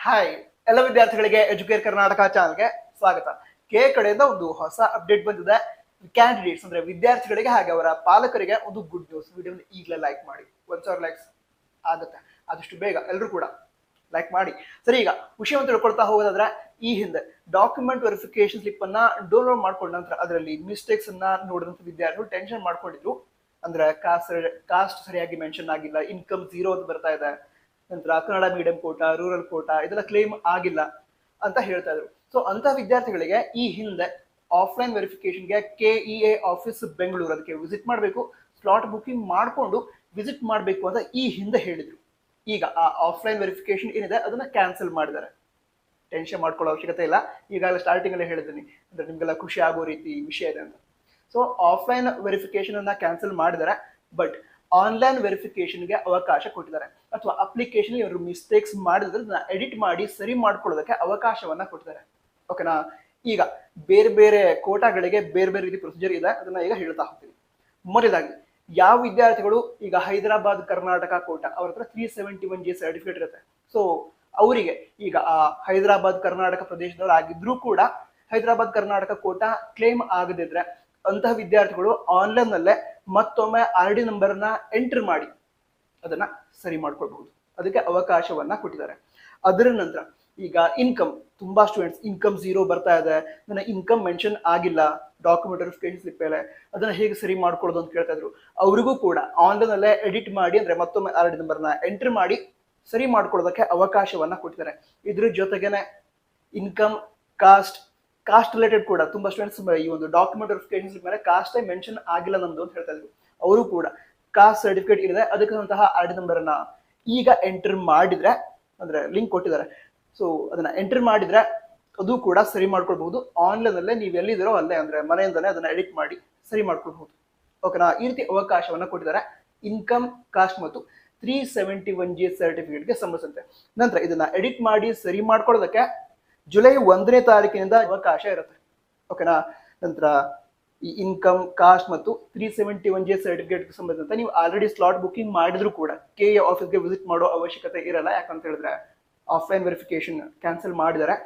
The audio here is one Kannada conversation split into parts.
ಹಾಯ್ ಎಲ್ಲ ವಿದ್ಯಾರ್ಥಿಗಳಿಗೆ ಎಜುಕೇರ್ ಕರ್ನಾಟಕ ಚಾನಲ್ಗೆ ಸ್ವಾಗತ. ಕೆ ಕಡೆಯಿಂದ ಒಂದು ಹೊಸ ಅಪ್ಡೇಟ್ ಬಂದಿದೆ. ಕ್ಯಾಂಡಿಡೇಟ್ಸ್ ಅಂದ್ರೆ ವಿದ್ಯಾರ್ಥಿಗಳಿಗೆ ಹಾಗೆ ಅವರ ಪಾಲಕರಿಗೆ ಒಂದು ಗುಡ್ ನ್ಯೂಸ್. ವಿಡಿಯೋನ ಈಗಲೇ ಲೈಕ್ ಮಾಡಿ, 1000 ಲೈಕ್ಸ್ ಆಗುತ್ತೆ ಆದಷ್ಟು ಬೇಗ. ಎಲ್ಲರೂ ಕೂಡ ಲೈಕ್ ಮಾಡಿ. ಸರಿ, ಈಗ ವಿಷಯವನ್ನು ತಿಳ್ಕೊಳ್ತಾ ಹೋಗೋದಾದ್ರೆ, ಈ ಹಿಂದೆ ಡಾಕ್ಯುಮೆಂಟ್ ವೆರಿಫಿಕೇಶನ್ ಸ್ಲಿಪ್ ಅನ್ನ ಡೌನ್ಲೋಡ್ ಮಾಡ್ಕೊಂಡ ನಂತರ ಅದರಲ್ಲಿ ಮಿಸ್ಟೇಕ್ಸ್ ಅನ್ನ ನೋಡಿದಂತ ವಿದ್ಯಾರ್ಥಿಗಳು ಟೆನ್ಷನ್ ಮಾಡ್ಕೊಂಡಿದ್ರು. ಅಂದ್ರೆ ಕಾಸ್ಟ್ ಸರಿಯಾಗಿ ಮೆನ್ಷನ್ ಆಗಿಲ್ಲ, ಇನ್ಕಮ್ 0 ಅಂತ ಬರ್ತಾ ಇದೆ, ನಂತರ Kannada medium quota, rural Kota ಇದೆಲ್ಲ ಕ್ಲೇಮ್ ಆಗಿಲ್ಲ ಅಂತ ಹೇಳ್ತಾ ಇದ್ರು. ಸೊ ಅಂತ ವಿದ್ಯಾರ್ಥಿಗಳಿಗೆ ಈ ಹಿಂದೆ ಆಫ್ಲೈನ್ ವೆರಿಫಿಕೇಶನ್ಗೆ KEA ಆಫೀಸ್ ಬೆಂಗಳೂರು ಅದಕ್ಕೆ ವಿಸಿಟ್ ಮಾಡಬೇಕು, ಸ್ಲಾಟ್ ಬುಕಿಂಗ್ ಮಾಡಿಕೊಂಡು ವಿಸಿಟ್ ಮಾಡಬೇಕು ಅಂತ ಈ ಹಿಂದೆ ಹೇಳಿದ್ರು. ಈಗ ಆ ಆಫ್ಲೈನ್ ವೆರಿಫಿಕೇಶನ್ ಏನಿದೆ ಅದನ್ನ ಕ್ಯಾನ್ಸಲ್ ಮಾಡಿದ್ದಾರೆ. ಟೆನ್ಷನ್ ಮಾಡ್ಕೊಳ್ಳೋ ಅವಶ್ಯಕತೆ ಇಲ್ಲ. ಈಗಾಗಲೇ ಸ್ಟಾರ್ಟಿಂಗ್ ಅಲ್ಲೇ ಹೇಳಿದ್ದೀನಿ, ಅಂದ್ರೆ ನಿಮ್ಗೆಲ್ಲ ಖುಷಿ ಆಗೋ ರೀತಿ ವಿಷಯ ಇದೆ ಅಂತ. ಸೊ ಆಫ್ಲೈನ್ ವೆರಿಫಿಕೇಶನ್ ಅನ್ನ ಕ್ಯಾನ್ಸಲ್ ಮಾಡಿದ್ದಾರೆ, ಬಟ್ ಆನ್ಲೈನ್ ವೆರಿಫಿಕೇಶನ್ಗೆ ಅವಕಾಶ ಕೊಟ್ಟಿದ್ದಾರೆ. ಅಥವಾ ಅಪ್ಲಿಕೇಶನ್ ಇವರು ಮಿಸ್ಟೇಕ್ಸ್ ಮಾಡಿದ್ರೆ ಅದನ್ನ ಎಡಿಟ್ ಮಾಡಿ ಸರಿ ಮಾಡ್ಕೊಳ್ಳೋದಕ್ಕೆ ಅವಕಾಶವನ್ನ ಕೊಟ್ಟಿದ್ದಾರೆ. ಓಕೆನಾ? ಈಗ ಬೇರೆ ಬೇರೆ ಕೋಟಾಗಳಿಗೆ ಬೇರೆ ಬೇರೆ ರೀತಿ ಪ್ರೊಸೀಜರ್ ಇದೆ, ಅದನ್ನ ಈಗ ಹೇಳ್ತಾ ಹೋಗ್ತೀನಿ. ಮೊದಲಾಗಿ ಯಾವ ವಿದ್ಯಾರ್ಥಿಗಳು ಈಗ ಹೈದರಾಬಾದ್ ಕರ್ನಾಟಕ ಕೋಟಾ ಅವ್ರ ಹತ್ರ 371G ಸರ್ಟಿಫಿಕೇಟ್ ಇರುತ್ತೆ. ಸೊ ಅವರಿಗೆ ಈಗ ಆ ಹೈದರಾಬಾದ್ ಕರ್ನಾಟಕ ಪ್ರದೇಶದವರು ಆಗಿದ್ರೂ ಕೂಡ ಹೈದರಾಬಾದ್ ಕರ್ನಾಟಕ ಕೋಟಾ ಕ್ಲೇಮ್ ಆಗದಿದ್ರೆ ಅಂತಹ ವಿದ್ಯಾರ್ಥಿಗಳು ಆನ್ಲೈನ್ ನಲ್ಲೇ ಮತ್ತೊಮ್ಮೆ RD ನಂಬರ್ನ ಎಂಟರ್ ಮಾಡಿ ಅದನ್ನ ಸರಿ ಮಾಡ್ಕೊಳ್ಬಹುದು. ಅದಕ್ಕೆ ಅವಕಾಶವನ್ನ ಕೊಟ್ಟಿದ್ದಾರೆ. ಅದರ ನಂತರ ಈಗ ಇನ್ಕಮ್, ತುಂಬಾ ಸ್ಟೂಡೆಂಟ್ಸ್ ಇನ್ಕಮ್ 0 ಬರ್ತಾ ಇದೆ, ನನ್ನ ಇನ್ಕಮ್ ಮೆನ್ಷನ್ ಆಗಿಲ್ಲ ಡಾಕ್ಯುಮೆಂಟ್ ವೆರಿಫಿಕೇಶನ್ ಸ್ಲಿಪ್ ಮೇಲೆ, ಅದನ್ನ ಹೇಗೆ ಸರಿ ಮಾಡ್ಕೊಳ್ಳೋದು ಅಂತ ಕೇಳ್ತಾ ಇದ್ರು. ಅವ್ರಿಗೂ ಕೂಡ ಆನ್ಲೈನ್ ಅಲ್ಲೇ ಎಡಿಟ್ ಮಾಡಿ, ಅಂದ್ರೆ ಮತ್ತೊಮ್ಮೆ RD ನಂಬರ್ನ ಎಂಟರ್ ಮಾಡಿ ಸರಿ ಮಾಡ್ಕೊಳ್ಳೋದಕ್ಕೆ ಅವಕಾಶವನ್ನ ಕೊಟ್ಟಿದ್ದಾರೆ. ಇದ್ರ ಜೊತೆಗೇನೆ ಇನ್ಕಮ್, ಕಾಸ್ಟ್ ರಿಲೇಟೆಡ್ ಕೂಡ ತುಂಬಾ ಸ್ಟೂಡೆಂಟ್ಸ್ ಈ ಒಂದು ಡಾಕ್ಯುಮೆಂಟ್ ವೆರಿಫಿಕೇಶನ್ ಸ್ಲಿಪ್ ಮೇಲೆ ಕಾಸ್ಟ್ ಮೆನ್ಷನ್ ಆಗಿಲ್ಲ ನಮ್ದು ಅಂತ ಹೇಳ್ತಾ ಇದ್ರು. ಅವರು ಕೂಡ ಕಾಸ್ಟ್ ಸರ್ಟಿಫಿಕೇಟ್ ಇದೆ, ಅದಕ್ಕಂತಹ RD ನಂಬರ್ನ ಈಗ ಎಂಟರ್ ಮಾಡಿದ್ರೆ, ಅಂದ್ರೆ ಲಿಂಕ್ ಕೊಟ್ಟಿದ್ದಾರೆ, ಸೊ ಅದನ್ನ ಎಂಟರ್ ಮಾಡಿದ್ರೆ ಅದು ಕೂಡ ಸರಿ ಮಾಡ್ಕೊಳ್ಬಹುದು. ಆನ್ಲೈನ್ ಅಲ್ಲೇ ನೀವು ಎಲ್ಲಿದ್ದೀರೋ ಅಲ್ಲೇ, ಅಂದ್ರೆ ಮನೆಯಿಂದಲೇ ಅದನ್ನ ಎಡಿಟ್ ಮಾಡಿ ಸರಿ ಮಾಡ್ಕೊಳ್ಬಹುದು. ಓಕೆನಾ? ಈ ರೀತಿ ಅವಕಾಶವನ್ನ ಕೊಟ್ಟಿದ್ದಾರೆ ಇನ್ಕಮ್, ಕಾಸ್ಟ್ ಮತ್ತು 371G ಸರ್ಟಿಫಿಕೇಟ್ಗೆ ಸಂಬಂಧಿಸಿದಂತೆ. ನಂತರ ಇದನ್ನ ಎಡಿಟ್ ಮಾಡಿ ಸರಿ ಮಾಡ್ಕೊಳ್ಳೋದಕ್ಕೆ ಜುಲೈ 1ನೇ ತಾರೀಕಿನಿಂದ ಅವಕಾಶ ಇರುತ್ತೆ. ಓಕೆನಾ? ನಂತರ ಈ ಇನ್ಕಮ್, ಕಾಸ್ಟ್ ಮತ್ತು 371G ಸರ್ಟಿಫಿಕೇಟ್ಗೆ ಸಂಬಂಧಿಸಿದಂತೆ ನೀವು ಆಲ್ರೆಡಿ ಸ್ಲಾಟ್ ಬುಕಿಂಗ್ ಮಾಡಿದ್ರು ಕೂಡ KEA ಆಫೀಸ್ಗೆ ವಿಸಿಟ್ ಮಾಡೋ ಅವಶ್ಯಕತೆ ಇರಲ್ಲ. ಯಾಕಂತ ಹೇಳಿದ್ರೆ ಆಫ್ಲೈನ್ ವೆರಿಫಿಕೇಶನ್ ಕ್ಯಾನ್ಸಲ್ ಮಾಡಿದ್ದಾರೆ.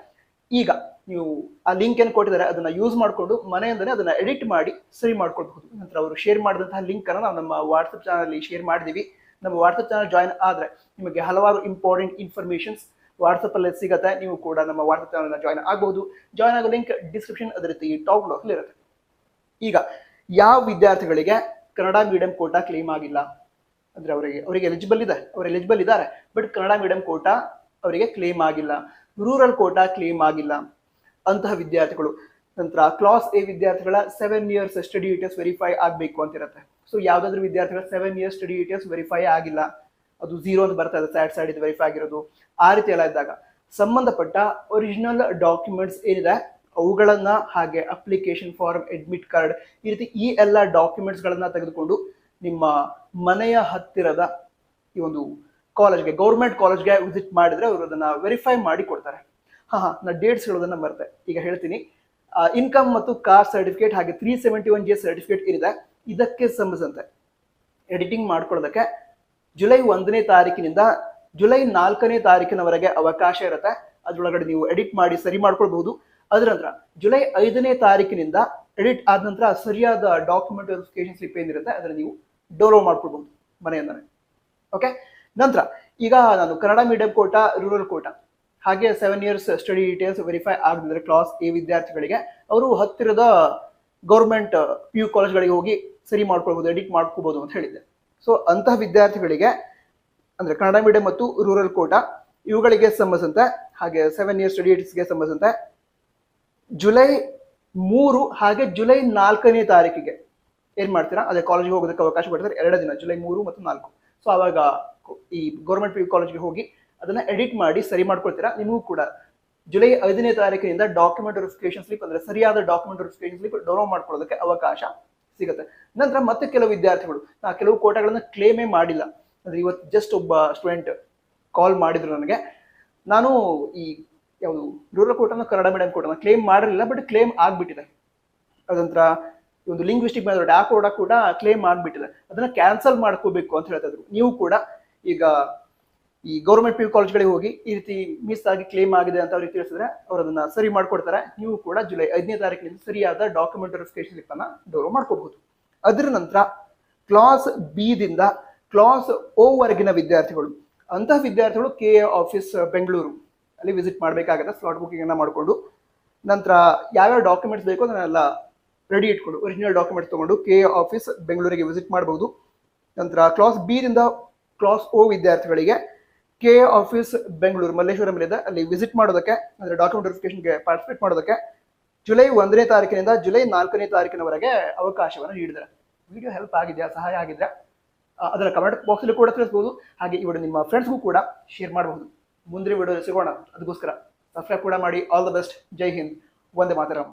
ಈಗ ನೀವು ಆ ಲಿಂಕ್ ಏನು ಕೊಟ್ಟಿದ್ದಾರೆ ಅದನ್ನ ಯೂಸ್ ಮಾಡಿಕೊಂಡು ಮನೆಯಿಂದಲೇ ಅದನ್ನ ಎಡಿಟ್ ಮಾಡಿ ಸರಿ ಮಾಡ್ಕೊಳ್ಬಹುದು. ನಂತರ ಅವರು ಶೇರ್ ಮಾಡಿದಂತಹ ಲಿಂಕ್ ಅನ್ನು ನಾವು ನಮ್ಮ ವಾಟ್ಸಪ್ ಚಾನಲ್ ಶೇರ್ ಮಾಡಿದೀವಿ. ನಮ್ಮ ವಾಟ್ಸಪ್ ಚಾನಲ್ ಜಾಯಿನ್ ಆದ್ರೆ ನಿಮಗೆ ಹಲವಾರು ಇಂಪಾರ್ಟೆಂಟ್ ಇನ್ಫಾರ್ಮೇಶನ್ಸ್ ವಾಟ್ಸಪ್ ಅಲ್ಲಿ ಸಿಗುತ್ತೆ. ನೀವು ಕೂಡ ನಮ್ಮ ವಾಟ್ಸಪ್ ಚಾನಲ್ ಜಾಯಿನ್ ಆಗಬಹುದು. ಜಾಯಿನ್ ಆಗೋ ಲಿಂಕ್ ಡಿಸ್ಕ್ರಿಪ್ಷನ್ ಅದೇ ರೀತಿ ಟಾಪ್ ಬ್ಲಾಕ್ ಇರುತ್ತೆ. ಈಗ ಯಾವ ವಿದ್ಯಾರ್ಥಿಗಳಿಗೆ ಕನ್ನಡ ಮೀಡಿಯಂ ಕೋಟಾ ಕ್ಲೇಮ್ ಆಗಿಲ್ಲ, ಅಂದ್ರೆ ಅವರಿಗೆ ಎಲಿಜಿಬಲ್ ಇದೆ, ಅವರು ಎಲಿಜಿಬಲ್ ಇದ್ದಾರೆ, ಬಟ್ ಕನ್ನಡ ಮೀಡಿಯಂ ಕೋಟಾ ಅವರಿಗೆ ಕ್ಲೇಮ್ ಆಗಿಲ್ಲ, ರೂರಲ್ ಕೋಟಾ ಕ್ಲೇಮ್ ಆಗಿಲ್ಲ ಅಂತಹ ವಿದ್ಯಾರ್ಥಿಗಳು. ನಂತರ ಕ್ಲಾಸ್ A ವಿದ್ಯಾರ್ಥಿಗಳ 7 years ಸ್ಟಡಿ ಡೀಟೇಲ್ಸ್ ವೆರಿಫೈ ಆಗಬೇಕು ಅಂತ ಇರುತ್ತೆ. ಸೊ ಯಾವ್ದಾದ್ರು ವಿದ್ಯಾರ್ಥಿಗಳ 7 years ಸ್ಟಡಿ ಡೀಟೇಲ್ಸ್ ವೆರಿಫೈ ಆಗಿಲ್ಲ, ಅದು 0 ಅಂತ ಬರ್ತಾ ಇದೆ, ಸೈಡ್ ಇದು ವೆರಿಫೈ ಆಗಿರೋದು, ಆ ರೀತಿ ಎಲ್ಲ ಇದ್ದಾಗ ಸಂಬಂಧಪಟ್ಟ ಒರಿಜಿನಲ್ ಡಾಕ್ಯುಮೆಂಟ್ಸ್ ಏನಿದೆ ಅವುಗಳನ್ನ, ಹಾಗೆ ಅಪ್ಲಿಕೇಶನ್ ಫಾರ್ಮ್, ಅಡ್ಮಿಟ್ ಕಾರ್ಡ್, ಈ ರೀತಿ ಈ ಎಲ್ಲ ಡಾಕ್ಯುಮೆಂಟ್ಸ್ ಗಳನ್ನ ತೆಗೆದುಕೊಂಡು ನಿಮ್ಮ ಮನೆಯ ಹತ್ತಿರದ ಈ ಒಂದು ಕಾಲೇಜ್ಗೆ, ಗೌರ್ಮೆಂಟ್ ಕಾಲೇಜ್ಗೆ ವಿಸಿಟ್ ಮಾಡಿದ್ರೆ ಅವರು ಅದನ್ನ ವೆರಿಫೈ ಮಾಡಿ ಕೊಡ್ತಾರೆ. ನಾ ಡೇಟ್ಸ್ ಹೇಳೋದನ್ನ ಮರ್ತೆ, ಈಗ ಹೇಳ್ತೀನಿ. ಇನ್ಕಮ್ ಮತ್ತು ಕಾಸ್ಟ್ ಸರ್ಟಿಫಿಕೇಟ್ ಹಾಗೆ 371G ಸರ್ಟಿಫಿಕೇಟ್ ಏನಿದೆ ಇದಕ್ಕೆ ಸಂಬಂಧಿಸಿದಂತೆ ಎಡಿಟಿಂಗ್ ಮಾಡ್ಕೊಳ್ಳೋದಕ್ಕೆ ಜುಲೈ 1ನೇ ತಾರೀಕಿನಿಂದ ಜುಲೈ 4ನೇ ತಾರೀಕಿನವರೆಗೆ ಅವಕಾಶ ಇರುತ್ತೆ. ಅದ್ರೊಳಗಡೆ ನೀವು ಎಡಿಟ್ ಮಾಡಿ ಸರಿ ಮಾಡ್ಕೊಳ್ಬಹುದು. ಅದರ ನಂತರ ಜುಲೈ 5ನೇ ತಾರೀಕಿನಿಂದ ಎಡಿಟ್ ಆದ ನಂತರ ಸರಿಯಾದ ಡಾಕ್ಯುಮೆಂಟ್ ವೆರಿಫಿಕೇಶನ್ ಸ್ಲಿಪ್ ಏನಿರುತ್ತೆ ಅದನ್ನ ನೀವು ಡೌನ್ಲೋಡ್ ಮಾಡ್ಕೊಳ್ಬಹುದು ಮನೆಯಿಂದನೇ. ಓಕೆ? ನಂತರ ಈಗ ನಾನು Kannada medium quota, rural quota ಹಾಗೆ 7 years ಸ್ಟಡಿ ಡೀಟೇಲ್ಸ್ ವೆರಿಫೈ ಆಗದಿದ್ರೆ ಕ್ಲಾಸ್ A ವಿದ್ಯಾರ್ಥಿಗಳಿಗೆ ಅವರು ಹತ್ತಿರದ ಗೌರ್ಮೆಂಟ್ PU ಕಾಲೇಜ್ಗಳಿಗೆ ಹೋಗಿ ಸರಿ ಮಾಡ್ಕೊಳ್ಬಹುದು, ಎಡಿಟ್ ಮಾಡ್ಕೋಬಹುದು ಅಂತ ಹೇಳಿದ್ದೆ. ಸೊ ಅಂತಹ ವಿದ್ಯಾರ್ಥಿಗಳಿಗೆ ಅಂದ್ರೆ ಕನ್ನಡ ಮೀಡಿಯಂ ಮತ್ತು ರೂರಲ್ ಕೋಟಾ ಇವುಗಳಿಗೆ ಸಂಬಂಧಿಸಿದಂತೆ ಹಾಗೆ 7 years ಸ್ಟಡಿ ಡೀಟೇಲ್ಸ್ಗೆ ಸಂಬಂಧಿಸಿದಂತೆ ಜುಲೈ 3 ಹಾಗೆ ಜುಲೈ 4ನೇ ತಾರೀಕಿಗೆ ಏನ್ ಮಾಡ್ತೀರಾ, ಅದೇ ಕಾಲೇಜಿಗೆ ಹೋಗೋದಕ್ಕೆ ಅವಕಾಶ ಕೊಡ್ತಾರೆ. 2 ದಿನ, ಜುಲೈ 3 ಮತ್ತು 4. ಸೊ ಅವಾಗ ಈ ಗೌರ್ಮೆಂಟ್ PU ಕಾಲೇಜ್ಗೆ ಹೋಗಿ ಅದನ್ನ ಎಡಿಟ್ ಮಾಡಿ ಸರಿ ಮಾಡ್ಕೊಳ್ತೀರಾ. ನಿಮಗೂ ಕೂಡ ಜುಲೈ 5ನೇ ತಾರೀಕಿನಿಂದ ಡಾಕ್ಯುಮೆಂಟ್ ವೆರಿಫಿಕೇಶನ್ ಸ್ಲಿಪ್, ಅಂದ್ರೆ ಸರಿಯಾದ ಡಾಕ್ಯುಮೆಂಟ್ ವೆರಿಫಿಕೇಶನ್ ಸ್ಲಿಪ್ ಡೌನ್ಲೋಡ್ ಮಾಡ್ಕೊಳ್ಳೋದಕ್ಕೆ ಅವಕಾಶ ಸಿಗುತ್ತೆ. ನಂತರ ಮತ್ತೆ ಕೆಲವು ವಿದ್ಯಾರ್ಥಿಗಳು ಕೆಲವು ಕೋಟಾಗಳನ್ನ ಕ್ಲೇಮೇ ಮಾಡಿಲ್ಲ. ಅಂದ್ರೆ ಇವತ್ತು ಜಸ್ಟ್ ಒಬ್ಬ ಸ್ಟೂಡೆಂಟ್ ಕಾಲ್ ಮಾಡಿದ್ರು ನನಗೆ, ನಾನು ಈ ಯಾವುದು ರೂರಲ್ ಕೋಟಾನ ಕನ್ನಡ ಮೀಡಿಯಂ ಕೋಟಾನ ಕ್ಲೇಮ್ ಮಾಡಿರಲಿಲ್ಲ, ಬಟ್ ಕ್ಲೇಮ್ ಆಗ್ಬಿಟ್ಟಿದೆ. ಅದಂತರ ಒಂದು ಲಿಂಗ್ವಿಸ್ಟಿಕ್ ಮೆಥಡ್ ಆ ಕೋಟಾ ಕೂಡ ಕ್ಲೇಮ್ ಆಗ್ಬಿಟ್ಟಿದೆ, ಅದನ್ನ ಕ್ಯಾನ್ಸಲ್ ಮಾಡ್ಕೋಬೇಕು ಅಂತ ಹೇಳ್ತಾ ಇದ್ರು. ನೀವು ಕೂಡ ಈಗ ಈ ಗೌರ್ಮೆಂಟ್ ಪಿ ಯು ಕಾಲೇಜ್ಗಳಿಗೆ ಹೋಗಿ ಈ ರೀತಿ ಮಿಸ್ ಆಗಿ ಕ್ಲೇಮ್ ಆಗಿದೆ ಅಂತ ಅವ್ರಿಗೆ ತಿಳಿಸಿದ್ರೆ ಅವ್ರು ಅದನ್ನ ಸರಿ ಮಾಡ್ಕೊಡ್ತಾರೆ. ನೀವು ಕೂಡ ಜುಲೈ 5ನೇ ತಾರೀಕಿನಿಂದ ಸರಿಯಾದ ಡಾಕ್ಯುಮೆಂಟ್ ವೆರಿಫಿಕೇಶನ್ ಸ್ಲಿಪ್ ಅನ್ನ ಡೌನ್ಲೋಡ್ ಮಾಡ್ಕೋಬಹುದು. ಅದರ ನಂತರ ಕ್ಲಾಸ್ ಬಿ ದಿಂದ ಕ್ಲಾಸ್ ಓ ವರೆಗಿನ ವಿದ್ಯಾರ್ಥಿಗಳು, ಅಂತಹ ವಿದ್ಯಾರ್ಥಿಗಳು KA ಆಫೀಸ್ ಬೆಂಗಳೂರು ಅಲ್ಲಿ ವಿಸಿಟ್ ಮಾಡಬೇಕಾಗುತ್ತೆ. ಸ್ಲಾಟ್ ಬುಕಿಂಗ್ ಅನ್ನ ಮಾಡಿಕೊಂಡು ನಂತರ ಯಾವ್ಯಾವ ಡಾಕ್ಯುಮೆಂಟ್ಸ್ ಬೇಕೋ ಅದನ್ನೆಲ್ಲ ರೆಡಿ ಇಟ್ಕೊಂಡು ಒರಿಜಿನಲ್ ಡಾಕ್ಯುಮೆಂಟ್ಸ್ ತಗೊಂಡು KA ಆಫೀಸ್ ಬೆಂಗಳೂರಿಗೆ ವಿಸಿಟ್ ಮಾಡಬಹುದು. ನಂತರ ಕ್ಲಾಸ್ ಬಿ ದಿಂದ ಕ್ಲಾಸ್ ಓ ವಿದ್ಯಾರ್ಥಿಗಳಿಗೆ KA ಆಫೀಸ್ ಬೆಂಗಳೂರು ಮಲ್ಲೇಶ್ವರಂ ಇದೆ, ಅಲ್ಲಿ ವಿಸಿಟ್ ಮಾಡೋದಕ್ಕೆ ಅಂದ್ರೆ ಡಾಕ್ಯುಮೆಂಟ್ ವೆರಿಫಿಕೇಶನ್ಗೆ ಪಾರ್ಟಿಸಿಪೇಟ್ ಮಾಡೋದಕ್ಕೆ ಜುಲೈ 1ನೇ ತಾರೀಕಿನಿಂದ ಜುಲೈ 4ನೇ ತಾರೀಕಿನವರೆಗೆ ಅವಕಾಶವನ್ನು ನೀಡಿದ್ದಾರೆ. ವಿಡಿಯೋ ಹೆಲ್ಪ್ ಆಗಿದೆಯಾ, ಸಹಾಯ ಆಗಿದ್ರೆ ಅದರ ಕಮೆಂಟ್ ಬಾಕ್ಸ್ ಅಲ್ಲಿ ಕೂಡ ತಿಳಿಸಬಹುದು. ಹಾಗೆ ಈ ವಿಡಿಯೋ ನಿಮ್ಮ ಫ್ರೆಂಡ್ಸ್ಗೂ ಕೂಡ ಶೇರ್ ಮಾಡಬಹುದು. ಮುಂದಿನ ವಿಡಿಯೋ ಸಿಗೋಣ, ಅದಕ್ಕೋಸ್ಕರ ಸಬ್ಸ್ಕ್ರೈಬ್ ಕೂಡ ಮಾಡಿ. All the best. ಜೈ ಹಿಂದ್, ವಂದೇ ಮಾತರಂ.